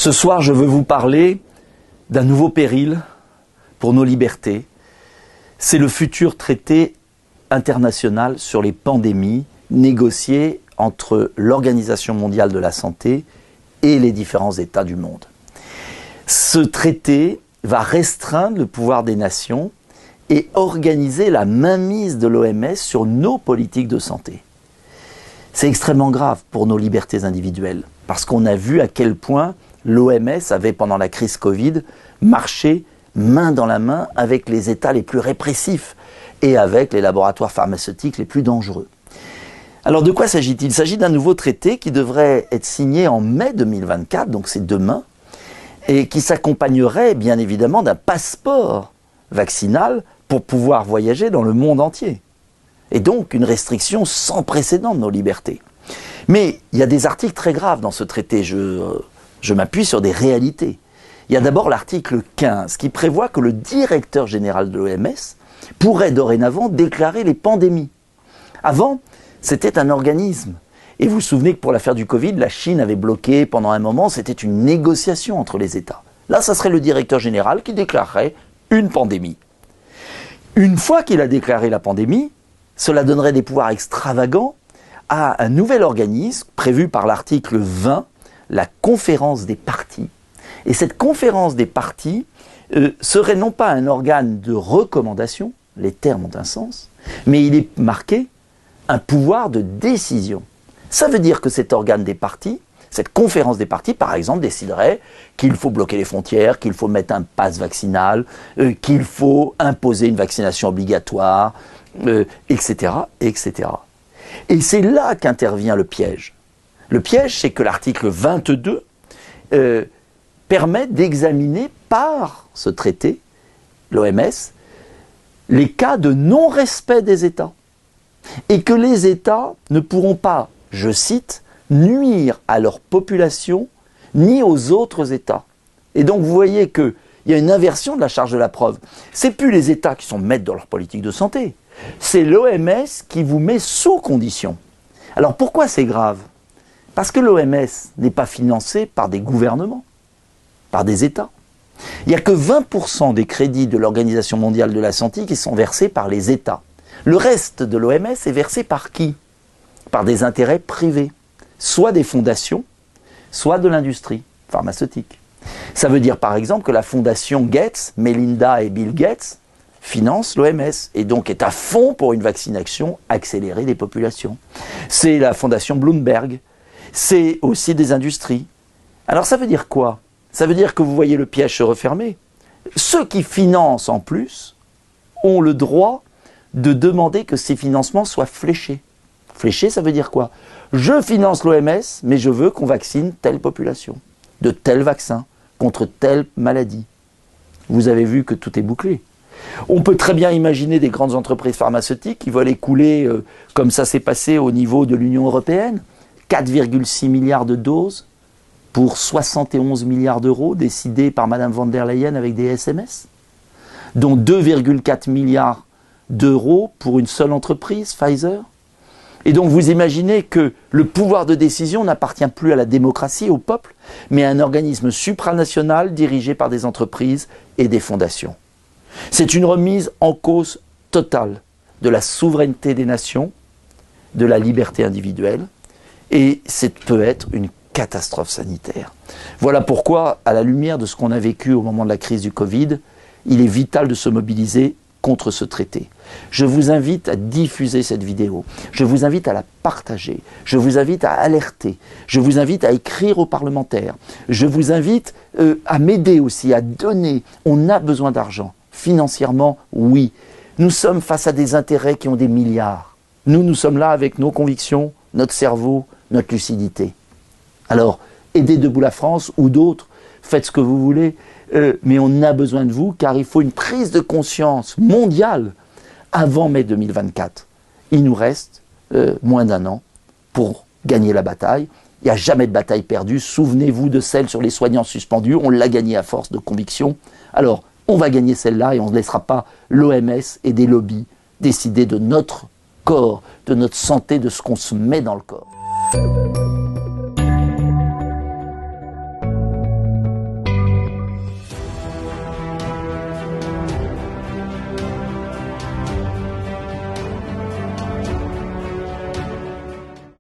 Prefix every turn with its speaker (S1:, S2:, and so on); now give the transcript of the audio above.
S1: Ce soir, je veux vous parler d'un nouveau péril pour nos libertés. C'est le futur traité international sur les pandémies négocié entre l'Organisation mondiale de la santé et les différents États du monde. Ce traité va restreindre le pouvoir des nations et organiser la mainmise de l'OMS sur nos politiques de santé. C'est extrêmement grave pour nos libertés individuelles, parce qu'on a vu à quel point l'OMS avait, pendant la crise Covid, marché main dans la main avec les États les plus répressifs et avec les laboratoires pharmaceutiques les plus dangereux. Alors de quoi s'agit-il ? Il s'agit d'un nouveau traité qui devrait être signé en mai 2024, donc c'est demain, et qui s'accompagnerait bien évidemment d'un passeport vaccinal pour pouvoir voyager dans le monde entier. Et donc une restriction sans précédent de nos libertés. Mais il y a des articles très graves dans ce traité, je m'appuie sur des réalités. Il y a d'abord l'article 15 qui prévoit que le directeur général de l'OMS pourrait dorénavant déclarer les pandémies. Avant, c'était un organisme. Et vous vous souvenez que pour l'affaire du Covid, la Chine avait bloqué pendant un moment, c'était une négociation entre les États. Là, ça serait le directeur général qui déclarerait une pandémie. Une fois qu'il a déclaré la pandémie, cela donnerait des pouvoirs extravagants à un nouvel organisme prévu par l'article 20, la conférence des parties. Et cette conférence des parties serait non pas un organe de recommandation, les termes ont un sens, mais il est marqué un pouvoir de décision. Ça veut dire que cet organe des parties, cette conférence des parties, par exemple, déciderait qu'il faut bloquer les frontières, qu'il faut mettre un pass vaccinal, qu'il faut imposer une vaccination obligatoire, etc., etc. Et c'est là qu'intervient le piège. Le piège, c'est que l'article 22 permet d'examiner par ce traité, l'OMS, les cas de non-respect des États. Et que les États ne pourront pas, je cite, nuire à leur population ni aux autres États. Et donc vous voyez qu'il y a une inversion de la charge de la preuve. Ce n'est plus les États qui sont maîtres de leur politique de santé. C'est l'OMS qui vous met sous condition. Alors pourquoi c'est grave ? Parce que l'OMS n'est pas financée par des gouvernements, par des États. Il n'y a que 20% des crédits de l'Organisation mondiale de la santé qui sont versés par les États. Le reste de l'OMS est versé par qui ? Par des intérêts privés, soit des fondations, soit de l'industrie pharmaceutique. Ça veut dire par exemple que la fondation Gates, Melinda et Bill Gates, finance l'OMS et donc est à fond pour une vaccination accélérée des populations. C'est la fondation Bloomberg, c'est aussi des industries. Alors ça veut dire quoi ? Ça veut dire que vous voyez le piège se refermer. Ceux qui financent en plus ont le droit de demander que ces financements soient fléchés. Fléchés, ça veut dire quoi ? Je finance l'OMS, mais je veux qu'on vaccine telle population, de tel vaccin, contre telle maladie. Vous avez vu que tout est bouclé. On peut très bien imaginer des grandes entreprises pharmaceutiques qui veulent écouler, comme ça s'est passé au niveau de l'Union européenne, 4,6 milliards de doses pour 71 milliards d'euros décidés par Mme von der Leyen avec des SMS, dont 2,4 milliards d'euros pour une seule entreprise, Pfizer. Et donc vous imaginez que le pouvoir de décision n'appartient plus à la démocratie, au peuple, mais à un organisme supranational dirigé par des entreprises et des fondations. C'est une remise en cause totale de la souveraineté des nations, de la liberté individuelle, et ça peut être une catastrophe sanitaire. Voilà pourquoi, à la lumière de ce qu'on a vécu au moment de la crise du Covid, il est vital de se mobiliser contre ce traité. Je vous invite à diffuser cette vidéo, je vous invite à la partager, je vous invite à alerter, je vous invite à écrire aux parlementaires, je vous invite à m'aider aussi, à donner. On a besoin d'argent. Financièrement, oui. Nous sommes face à des intérêts qui ont des milliards. Nous sommes là avec nos convictions, notre cerveau, notre lucidité. Alors, aidez Debout la France ou d'autres, faites ce que vous voulez, mais on a besoin de vous car il faut une prise de conscience mondiale avant mai 2024. Il nous reste moins d'un an pour gagner la bataille. Il n'y a jamais de bataille perdue. Souvenez-vous de celle sur les soignants suspendus. On l'a gagnée à force de conviction. Alors, on va gagner celle-là et on ne laissera pas l'OMS et des lobbies décider de notre corps, de notre santé, de ce qu'on se met dans le corps.